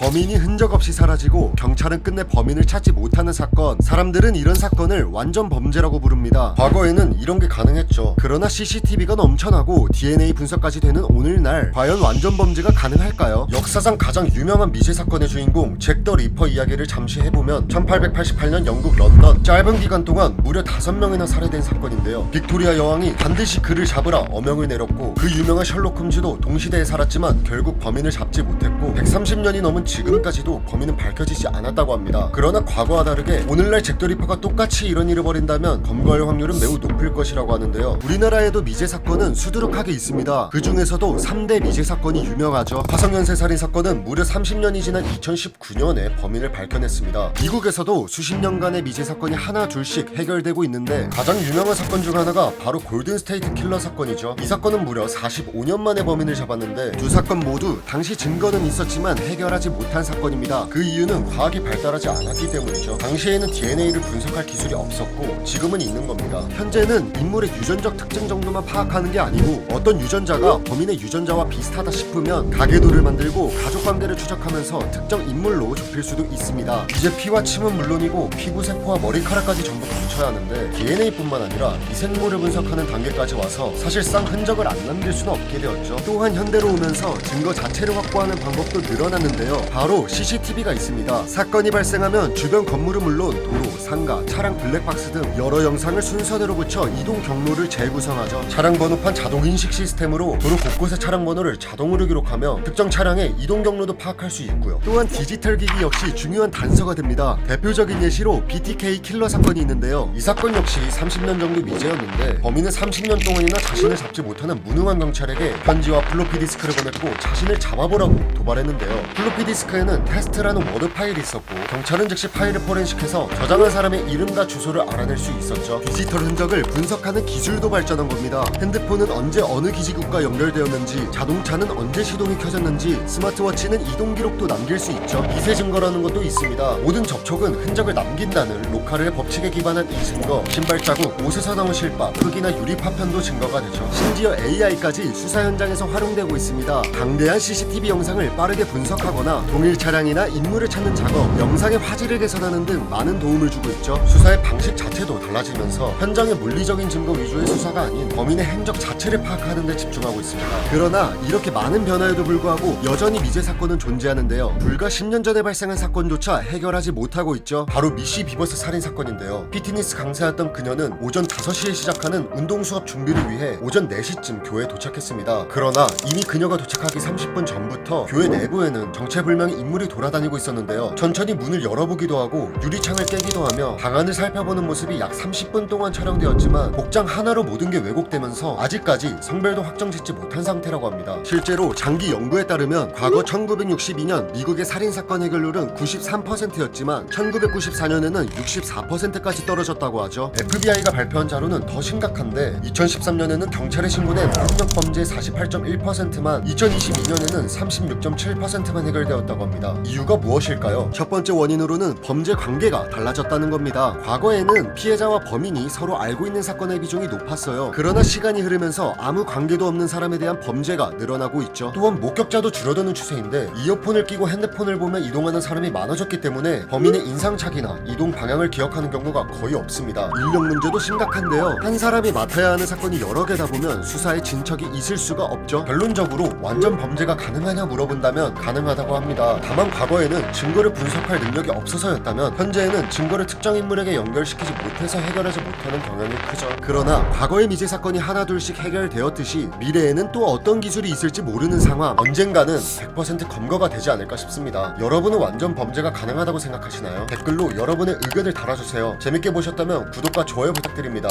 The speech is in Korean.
범인이 흔적 없이 사라지고 경찰은 끝내 범인을 찾지 못하는 사건. 사람들은 이런 사건을 완전 범죄라고 부릅니다. 과거에는 이런 게 가능했죠. 그러나 CCTV가 넘쳐나고 DNA 분석까지 되는 오늘날 과연 완전 범죄가 가능할까요? 역사상 가장 유명한 미제 사건의 주인공 잭 더 리퍼 이야기를 잠시 해보면 1888년 영국 런던, 짧은 기간 동안 무려 5명이나 살해된 사건인데요. 빅토리아 여왕이 반드시 그를 잡으라 어명을 내렸고 그 유명한 셜록 홈즈도 동시대에 살았지만 결국 범인을 잡지 못했고 130년이 넘은 지금까지도 범인은 밝혀지지 않았다고 합니다. 그러나 과거와 다르게 오늘날 잭 더 리퍼가 똑같이 이런 일을 벌인다면 검거할 확률은 매우 높을 것이라고 하는데요. 우리나라에도 미제 사건은 수두룩하게 있습니다. 그 중에서도 3대 미제 사건이 유명하죠. 화성연쇄 살인 사건은 무려 30년이 지난 2019년에 범인을 밝혀냈습니다. 미국에서도 수십 년간의 미제 사건이 하나 둘씩 해결되고 있는데 가장 유명한 사건 중 하나가 바로 골든 스테이트 킬러 사건이죠. 이 사건은 무려 45년 만에 범인을 잡았는데 두 사건 모두 당시 증거는 있었지만 해결하지 못한 사건입니다. 그 이유는 과학이 발달하지 않았기 때문이죠. 당시에는 DNA를 분석할 기술이 없었고 지금은 있는 겁니다. 현재는 인물의 유전적 특징 정도만 파악하는 게 아니고 어떤 유전자가 범인의 유전자와 비슷하다 싶으면 가계도를 만들고 가족관계를 추적하면서 특정 인물로 좁힐 수도 있습니다. 이제 피와 침은 물론이고 피부 세포와 머리카락까지 전부 감춰야 하는데 DNA뿐만 아니라 미생물을 분석하는 단계까지 와서 사실상 흔적을 안 남길 수는 없게 되었죠. 또한 현대로 오면서 증거 자체를 확보하는 방법도 늘어났는데요. 바로 CCTV가 있습니다. 사건이 발생하면 주변 건물은 물론 도로, 상가, 차량 블랙박스 등 여러 영상을 순서대로 붙여 이동 경로를 재구성하죠. 차량 번호판 자동 인식 시스템으로 도로 곳곳의 차량 번호를 자동으로 기록하며 특정 차량의 이동 경로도 파악할 수 있고요. 또한 디지털 기기 역시 중요한 단서가 됩니다. 대표적인 예시로 BTK 킬러 사건이 있는데요. 이 사건 역시 30년 정도 미제였는데 범인은 30년 동안이나 자신을 잡지 못하는 무능한 경찰에게 편지와 플로피 디스크를 보냈고 자신을 잡아보라고 도발했는데요. 플로피 디스크에는 테스트라는 워드 파일이 있었고 경찰은 즉시 파일을 포렌식해서 저장한 사람의 이름과 주소를 알아낼 수 있었죠. 디지털 흔적을 분석하는 기술도 발전한 겁니다. 핸드폰은 언제 어느 기지국과 연결되었는지, 자동차는 언제 시동이 켜졌는지, 스마트워치는 이동 기록도 남길 수 있죠. 미세 증거라는 것도 있습니다. 모든 접촉은 흔적을 남긴다는 로카르의 법칙에 기반한 이 증거, 신발 자국, 옷에서 나온 실밥, 흙이나 유리 파편도 증거가 되죠. 심지어 AI까지 수사 현장에서 활용되고 있습니다. 방대한 CCTV 영상을 빠르게 분석하거나 동일 차량이나 인물을 찾는 작업, 영상의 화질을 개선하는 등 많은 도움을 주고 있죠. 수사의 방식 자체도 달라지면서 현장의 물리적인 증거 위주의 수사가 아닌 범인의 행적 자체를 파악하는 데 집중하고 있습니다. 그러나 이렇게 많은 변화에도 불구하고 여전히 미제 사건은 존재하는데요. 불과 10년 전에 발생한 사건조차 해결하지 못하고 있죠. 바로 미시 비버스 살인 사건인데요. 피트니스 강사였던 그녀는 오전 5시에 시작하는 운동 수업 준비를 위해 오전 4시쯤 교회에 도착했습니다. 그러나 이미 그녀가 도착하기 30분 전부터 교회 내부에는 정체불명의 인물이 돌아다니고 있었는데요. 천천히 문을 열어보기도 하고 유리창을 깨기도 하며 방안을 살펴보는 모습이 약 30분 동안 촬영되었지만 복장 하나로 모든 게 왜곡되면서 아직까지 성별도 확정짓지 못한 상태라고 합니다. 실제로 장기 연구에 따르면 과거 1962년 미국의 살인사건 해결률은 93%였지만 1994년에는 64%까지 떨어졌다고 하죠. FBI가 발표한 자료는 더 심각한데 2013년에는 경찰에 신고된 폭력 범죄의 48.1%만 2022년에는 36.7%만 해결되었다고 합니다. 이유가 무엇일까요? 첫 번째 원인으로는 범죄 관계가 달라졌다는 겁니다. 과거에는 피해자와 범인이 서로 알고 있는 사건의 비중이 높았어요. 그러나 시간이 흐르면서 아무 관계도 없는 사람에 대한 범죄가 늘어나고 있죠. 또한 목격자도 줄어드는 추세인데 이어폰을 끼고 핸드폰을 보며 이동하는 사람이 많아졌기 때문에 범인의 인상착이나 이동 방향을 기억하는 경우가 거의 없습니다. 인력 문제도 심각한데요. 한 사람이 맡아야 하는 사건이 여러 개다 보면 수사에 진척이 있을 수가 없죠. 결론적으로 완전 범죄가 가능하냐 물어본다면 가능하다고 합니다. 다만 과거에는 증거를 분석할 능력이 없어서였다면 현재에는 증거를 특정 인물에게 연결시키지 못해서 해결하지 못하는 경향이 크죠. 그러나 과거의 미제 사건이 하나둘씩 해결되었듯이 미래에는 또 어떤 기술이 있을지 모르는 상황, 언젠가는 100% 검거가 되지 않을까 싶습니다. 여러분은 완전 범죄가 가능하다고 생각하시나요? 댓글로 여러분의 의견을 달아주세요. 재밌게 보셨다면 구독과 좋아요 부탁드립니다.